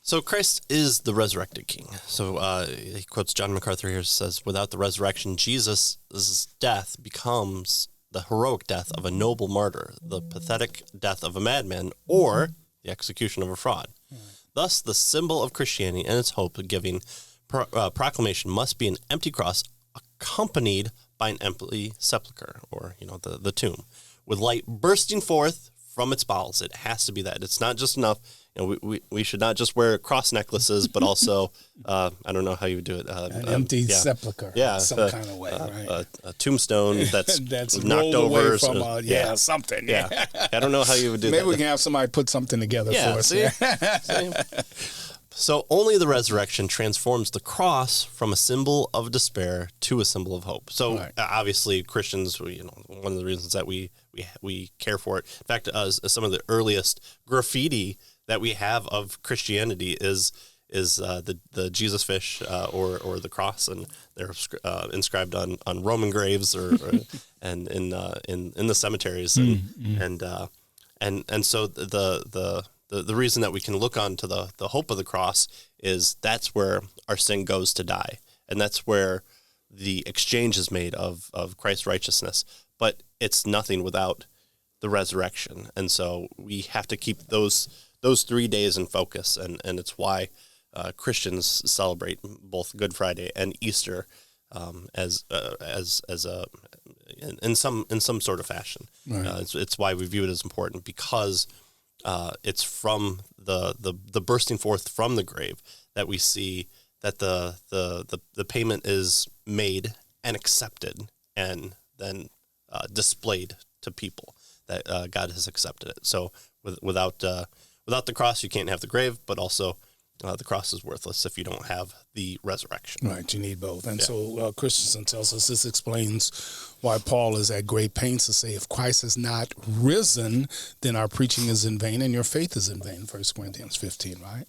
So Christ is the resurrected king. So he quotes John MacArthur here, says, without the resurrection, Jesus' death becomes the heroic death of a noble martyr, the pathetic death of a madman, or the execution of a fraud. Thus, the symbol of Christianity and its hope-giving proclamation must be an empty cross accompanied by an empty sepulcher, or, the tomb, with light bursting forth from its bowels. It has to be that. It's not just enough. We should not just wear cross necklaces, but also, I don't know how you would do it. An empty sepulcher, some kind of way, right? A tombstone that's knocked rolled over. Away from something. Yeah. I don't know how you would do that. Maybe we can have somebody put something together for us. See? So only the resurrection transforms the cross from a symbol of despair to a symbol of hope. So obviously Christians, one of the reasons that we care for it. In fact, some of the earliest graffiti that we have of Christianity is the Jesus fish or the cross, and they're inscribed on Roman graves and in the cemeteries, and so the reason that we can look on to the hope of the cross is that's where our sin goes to die, and that's where the exchange is made of Christ's righteousness. But it's nothing without the resurrection, and so we have to keep those 3 days in focus, and it's why Christians celebrate both Good Friday and Easter as in some sort of fashion. Right. It's why we view it as important, because it's from the bursting forth from the grave that we see that the payment is made and accepted and then displayed to people, that God has accepted it. So without the cross, you can't have the grave, but also the cross is worthless if you don't have the resurrection. Right, you need both. And so Christensen tells us this explains why Paul is at great pains to say, if Christ has not risen, then our preaching is in vain and your faith is in vain, 1 Corinthians 15, right?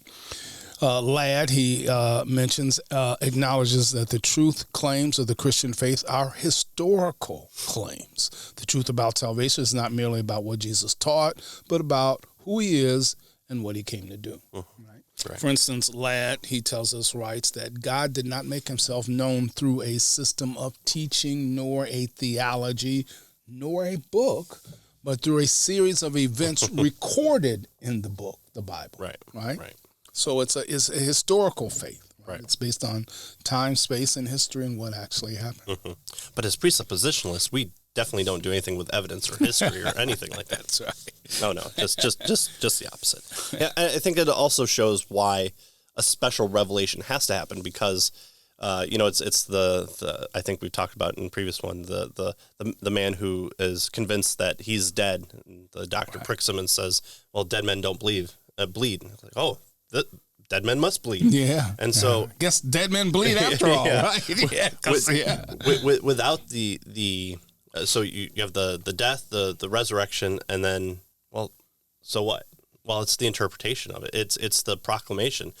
Ladd, he mentions, acknowledges that the truth claims of the Christian faith are historical claims. The truth about salvation is not merely about what Jesus taught, but about who he is and what he came to do. Right. For instance, Ladd, he tells us, writes that God did not make himself known through a system of teaching, nor a theology, nor a book, but through a series of events recorded in the book, the Bible. Right. So it's a historical faith. Right. It's based on time, space, and history and what actually happened. But as presuppositionalists, we definitely don't do anything with evidence or history or anything like that. That's right. No, just the opposite. Yeah, I think it also shows why a special revelation has to happen, because it's the I think we've talked about in the previous one, the man who is convinced that he's dead. The doctor pricks him and says, "Well, dead men don't bleed." Like, oh, dead men must bleed. Yeah. And so I guess dead men bleed after all, right? Without the so you have the death, the resurrection, and then, well, so what? Well, it's the interpretation of it. It's the proclamation.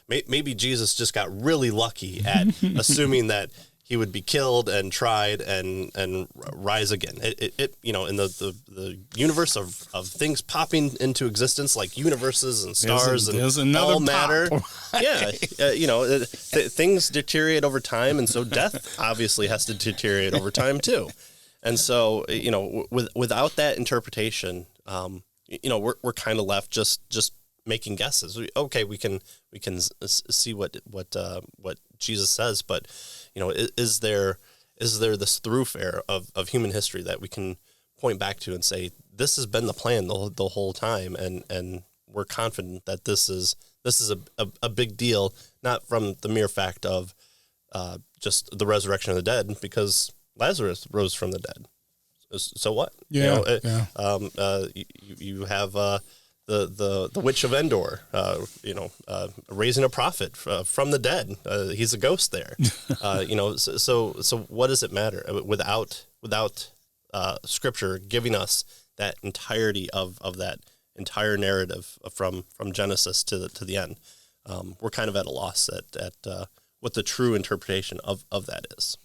Maybe Jesus just got really lucky at assuming that he would be killed and tried and rise again. It in the universe of things popping into existence, like universes and stars and all matter. Things deteriorate over time, and so death obviously has to deteriorate over time too. And so without that interpretation, we're kind of left just making guesses. Okay, we can see what Jesus says, but is there this thoroughfare of human history that we can point back to and say, this has been the plan the whole time, and we're confident that this is a big deal, not from the mere fact of just the resurrection of the dead, because Lazarus rose from the dead. So what? You have the witch of Endor, raising a prophet from the dead. He's a ghost there. So what does it matter without Scripture giving us that entirety of that entire narrative from Genesis to the end? We're kind of at a loss at what the true interpretation of that is.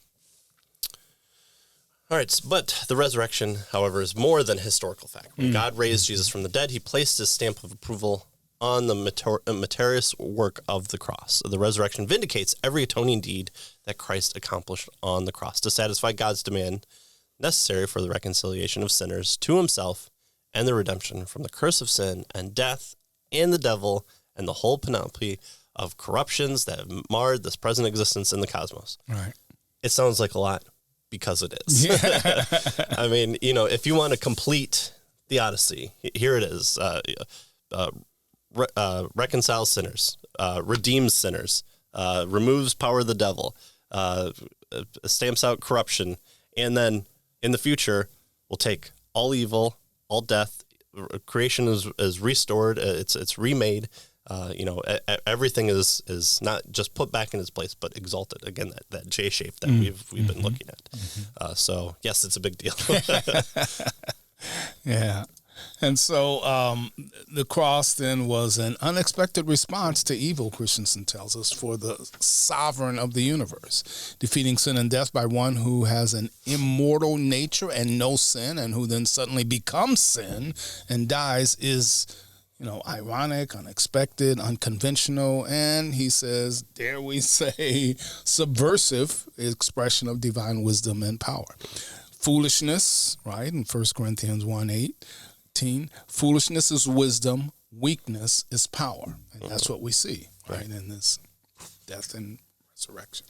All right, but the resurrection, however, is more than historical fact. When God raised Jesus from the dead, he placed his stamp of approval on the meritorious work of the cross. The resurrection vindicates every atoning deed that Christ accomplished on the cross to satisfy God's demand necessary for the reconciliation of sinners to himself and the redemption from the curse of sin and death and the devil and the whole panoply of corruptions that have marred this present existence in the cosmos. Right. It sounds like a lot because it is. Yeah. I mean, if you want to complete the Odyssey, here it is. Reconciles sinners, redeems sinners, removes power of the devil, stamps out corruption, and then in the future will take all evil, all death. Creation is restored. It's remade. Everything is not just put back in its place, but exalted. Again, that J shape that we've been looking at. So yes, it's a big deal. Yeah. And so the cross then was an unexpected response to evil, Christensen tells us, for the sovereign of the universe, defeating sin and death by one who has an immortal nature and no sin, and who then suddenly becomes sin and dies is, ironic, unexpected, unconventional, and he says, dare we say, subversive expression of divine wisdom and power. Foolishness, right, in 1 Corinthians 1:18, foolishness is wisdom, weakness is power. And that's what we see, right, in this death and resurrection.